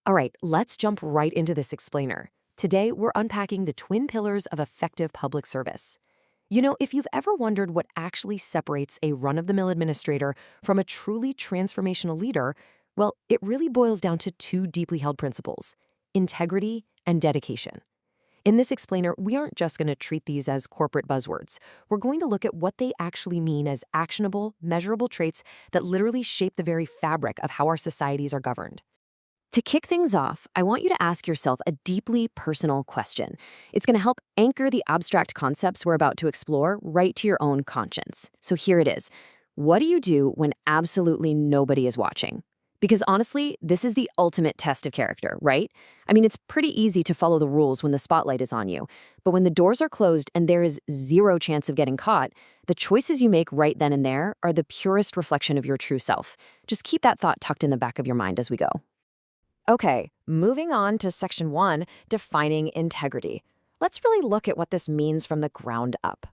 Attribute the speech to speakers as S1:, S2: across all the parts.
S1: All right, let's jump right into this explainer. Today, we're unpacking the twin pillars of effective public service. If you've ever wondered what actually separates a run-of-the-mill administrator from a truly transformational leader, well, it really boils down to two deeply held principles: integrity and dedication. In this explainer, we aren't just going to treat these as corporate buzzwords. We're going to look at what they actually mean as actionable, measurable traits that literally shape the very fabric of how our societies are governed. To kick things off, I want you to ask yourself a deeply personal question. It's going to help anchor the abstract concepts we're about to explore right to your own conscience. So here it is. What do you do when absolutely nobody is watching? Because honestly, this is the ultimate test of character, right? I mean, it's pretty easy to follow the rules when the spotlight is on you. But when the doors are closed and there is zero chance of getting caught, the choices you make right then and there are the purest reflection of your true self. Just keep that thought tucked in the back of your mind as we go. Okay, moving on to Section 1, defining integrity. Let's really look at what this means from the ground up.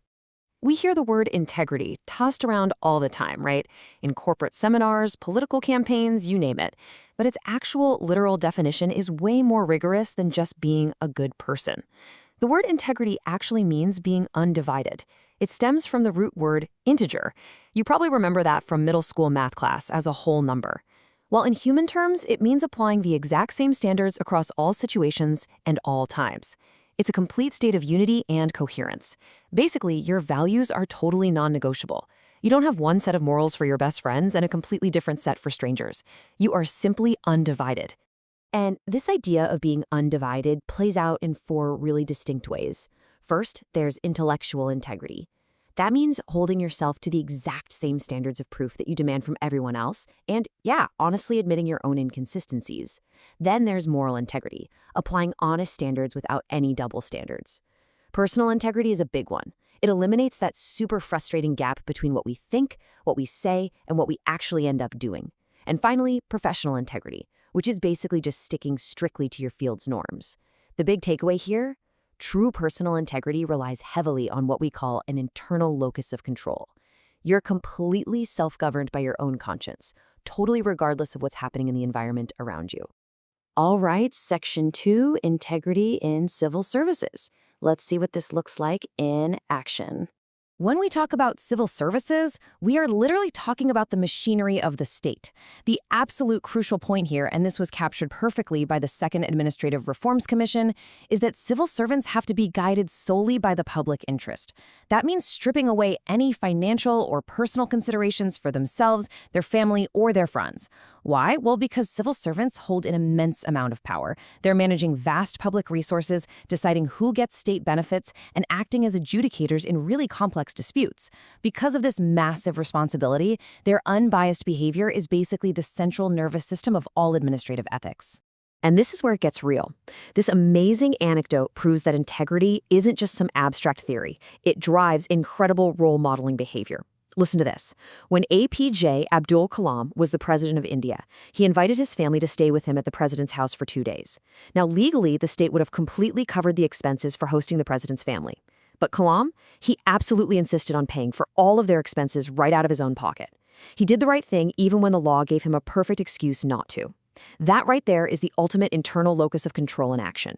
S1: We hear the word integrity tossed around all the time, right? In corporate seminars, political campaigns, you name it. But its actual literal definition is way more rigorous than just being a good person. The word integrity actually means being undivided. It stems from the root word integer. You probably remember that from middle school math class as a whole number. While in human terms, it means applying the exact same standards across all situations and all times. It's a complete state of unity and coherence. Basically, your values are totally non-negotiable. You don't have one set of morals for your best friends and a completely different set for strangers. You are simply undivided. And this idea of being undivided plays out in four really distinct ways. First, there's intellectual integrity. That means holding yourself to the exact same standards of proof that you demand from everyone else, and honestly admitting your own inconsistencies. Then there's moral integrity, applying honest standards without any double standards. Personal integrity is a big one. It eliminates that super frustrating gap between what we think, what we say, and what we actually end up doing. And finally, professional integrity, which is basically just sticking strictly to your field's norms. The big takeaway here? True personal integrity relies heavily on what we call an internal locus of control. You're completely self-governed by your own conscience, totally regardless of what's happening in the environment around you. All right, Section 2, integrity in civil services. Let's see what this looks like in action. When we talk about civil services, we are literally talking about the machinery of the state. The absolute crucial point here, and this was captured perfectly by the Second Administrative Reforms Commission, is that civil servants have to be guided solely by the public interest. That means stripping away any financial or personal considerations for themselves, their family, or their friends. Why? Well, because civil servants hold an immense amount of power. They're managing vast public resources, deciding who gets state benefits, and acting as adjudicators in really complex disputes. Because of this massive responsibility, their unbiased behavior is basically the central nervous system of all administrative ethics. And this is where it gets real. This amazing anecdote proves that integrity isn't just some abstract theory. It drives incredible role modeling behavior. Listen to this. When APJ Abdul Kalam was the president of India, he invited his family to stay with him at the president's house for 2 days. Now, legally, the state would have completely covered the expenses for hosting the president's family. But Kalam, he absolutely insisted on paying for all of their expenses right out of his own pocket. He did the right thing even when the law gave him a perfect excuse not to. That right there is the ultimate internal locus of control in action.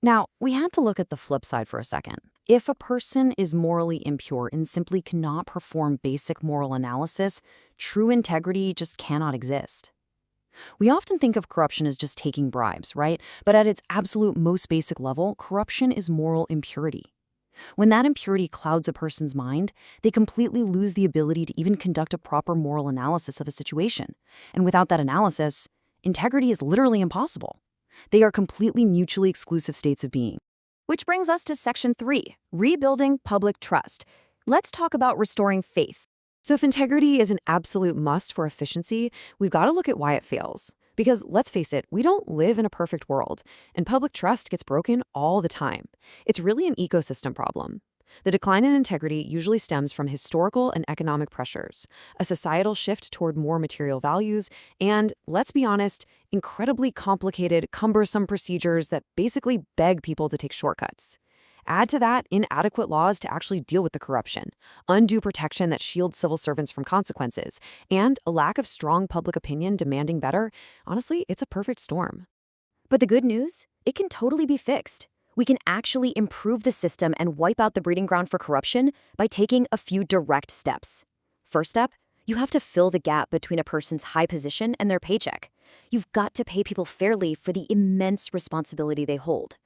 S1: Now, we had to look at the flip side for a second. If a person is morally impure and simply cannot perform basic moral analysis, true integrity just cannot exist. We often think of corruption as just taking bribes, right? But at its absolute most basic level, corruption is moral impurity. When that impurity clouds a person's mind, they completely lose the ability to even conduct a proper moral analysis of a situation. And without that analysis, integrity is literally impossible. They are completely mutually exclusive states of being. Which brings us to Section 3, rebuilding public trust. Let's talk about restoring faith. So if integrity is an absolute must for efficiency, we've got to look at why it fails. Because let's face it, we don't live in a perfect world, and public trust gets broken all the time. It's really an ecosystem problem. The decline in integrity usually stems from historical and economic pressures, a societal shift toward more material values, and, let's be honest, incredibly complicated, cumbersome procedures that basically beg people to take shortcuts. Add to that inadequate laws to actually deal with the corruption, undue protection that shields civil servants from consequences, and a lack of strong public opinion demanding better. Honestly, it's a perfect storm.
S2: But the good news? It can totally be fixed. We can actually improve the system and wipe out the breeding ground for corruption by taking a few direct steps. First step, you have to fill the gap between a person's high position and their paycheck. You've got to pay people fairly for the immense responsibility they hold.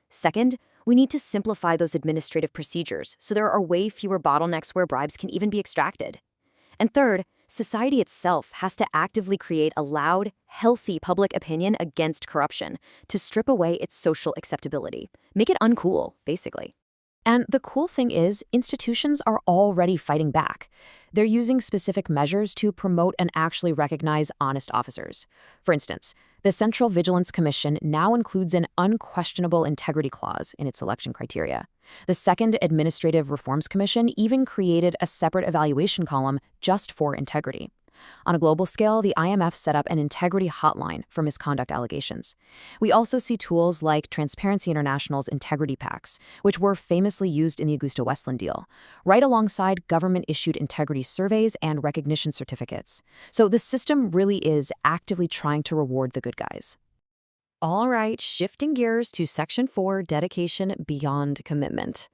S2: Second, we need to simplify those administrative procedures so there are way fewer bottlenecks where bribes can even be extracted. And third, society itself has to actively create a loud, healthy public opinion against corruption to strip away its social acceptability. Make it uncool, basically.
S1: And the cool thing is, institutions are already fighting back. They're using specific measures to promote and actually recognize honest officers. For instance, the Central Vigilance Commission now includes an unquestionable integrity clause in its selection criteria. The Second Administrative Reforms Commission even created a separate evaluation column just for integrity. On a global scale, the IMF set up an integrity hotline for misconduct allegations. We also see tools like Transparency International's integrity pacts, which were famously used in the Augusta-Westland deal, right alongside government-issued integrity surveys and recognition certificates. So the system really is actively trying to reward the good guys. All right, shifting gears to Section 4, dedication beyond commitment.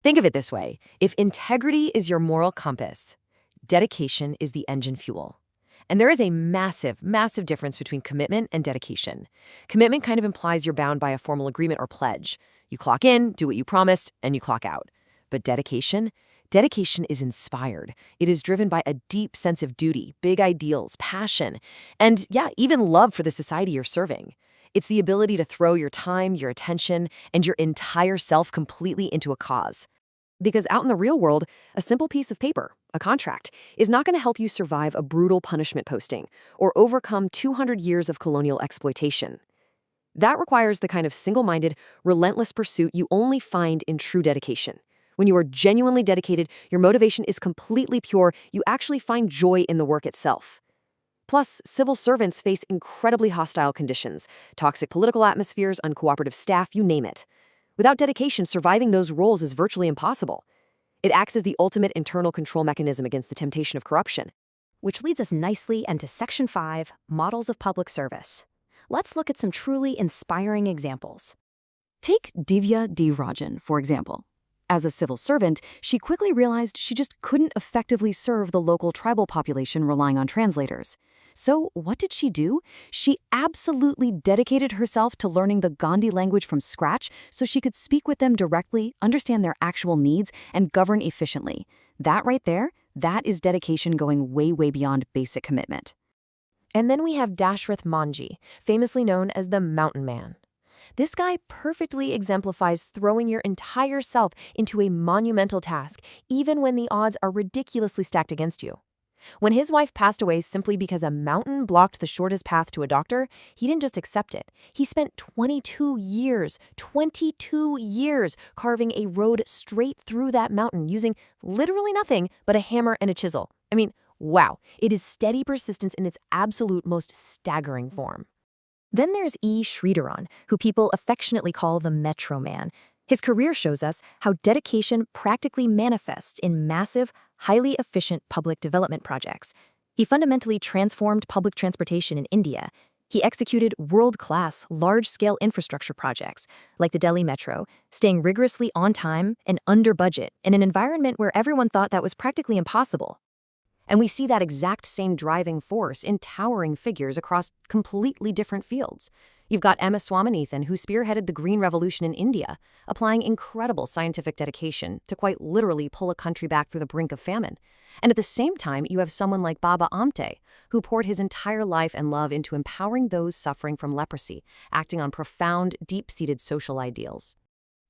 S1: Think of it this way. If integrity is your moral compass, dedication is the engine fuel. And there is a massive, massive difference between commitment and dedication. Commitment kind of implies you're bound by a formal agreement or pledge. You clock in, do what you promised, and you clock out. But dedication is inspired. It is driven by a deep sense of duty, big ideals, passion, and even love for the society you're serving. It's the ability to throw your time, your attention, and your entire self completely into a cause. Because out in the real world, a simple piece of paper, a contract, is not going to help you survive a brutal punishment posting or overcome 200 years of colonial exploitation. That requires the kind of single-minded, relentless pursuit you only find in true dedication. When you are genuinely dedicated, your motivation is completely pure, you actually find joy in the work itself. Plus, civil servants face incredibly hostile conditions, toxic political atmospheres, uncooperative staff, you name it. Without dedication, surviving those roles is virtually impossible. It acts as the ultimate internal control mechanism against the temptation of corruption.
S2: Which leads us nicely into Section 5, Models of Public Service. Let's look at some truly inspiring examples. Take Divya D. Rajan, for example. As a civil servant, she quickly realized she just couldn't effectively serve the local tribal population relying on translators. So what did she do? She absolutely dedicated herself to learning the Gandhi language from scratch so she could speak with them directly, understand their actual needs, and govern efficiently. That right there, that is dedication going way, way beyond basic commitment.
S1: And then we have Dashrath Manji, famously known as the Mountain Man. This guy perfectly exemplifies throwing your entire self into a monumental task, even when the odds are ridiculously stacked against you. When his wife passed away simply because a mountain blocked the shortest path to a doctor, he didn't just accept it. He spent 22 years carving a road straight through that mountain using literally nothing but a hammer and a chisel. I mean, wow, it is steady persistence in its absolute most staggering form.
S2: Then there's E. Sridharan, who people affectionately call the Metro Man. His career shows us how dedication practically manifests in massive, highly efficient public development projects. He fundamentally transformed public transportation in India. He executed world-class, large-scale infrastructure projects, like the Delhi Metro, staying rigorously on time and under budget in an environment where everyone thought that was practically impossible. And we see that exact same driving force in towering figures across completely different fields. You've got M.S. Swaminathan, who spearheaded the Green Revolution in India, applying incredible scientific dedication to quite literally pull a country back through the brink of famine. And at the same time, you have someone like Baba Amte, who poured his entire life and love into empowering those suffering from leprosy, acting on profound, deep-seated social ideals.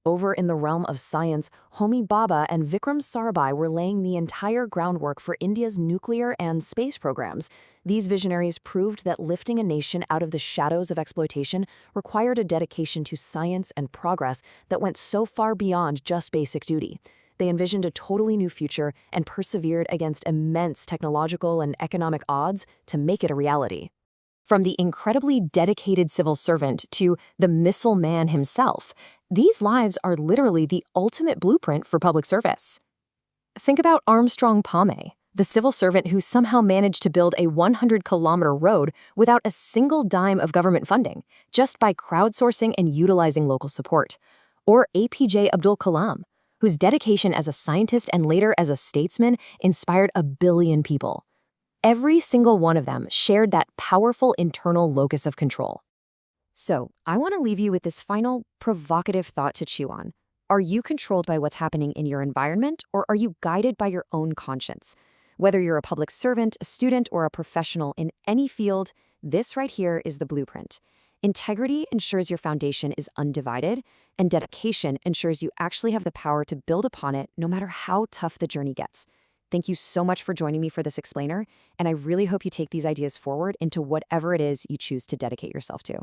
S2: Over in the realm of science, Homi Bhabha and Vikram Sarabhai were laying the entire groundwork for India's nuclear and space programs. These visionaries proved that lifting a nation out of the shadows of exploitation required a dedication to science and progress that went so far beyond just basic duty. They envisioned a totally new future and persevered against immense technological and economic odds to make it a reality. From the incredibly dedicated civil servant to the missile man himself, these lives are literally the ultimate blueprint for public service. Think about Armstrong Palme, The civil servant who somehow managed to build a 100-kilometer road without a single dime of government funding, just by crowdsourcing and utilizing local support. Or APJ Abdul Kalam, whose dedication as a scientist and later as a statesman inspired a billion people. Every single one of them shared that powerful internal locus of control. So, I want to leave you with this final, provocative thought to chew on. Are you controlled by what's happening in your environment, or are you guided by your own conscience? Whether you're a public servant, a student, or a professional in any field, this right here is the blueprint. Integrity ensures your foundation is undivided, and dedication ensures you actually have the power to build upon it no matter how tough the journey gets. Thank you so much for joining me for this explainer, and I really hope you take these ideas forward into whatever it is you choose to dedicate yourself to.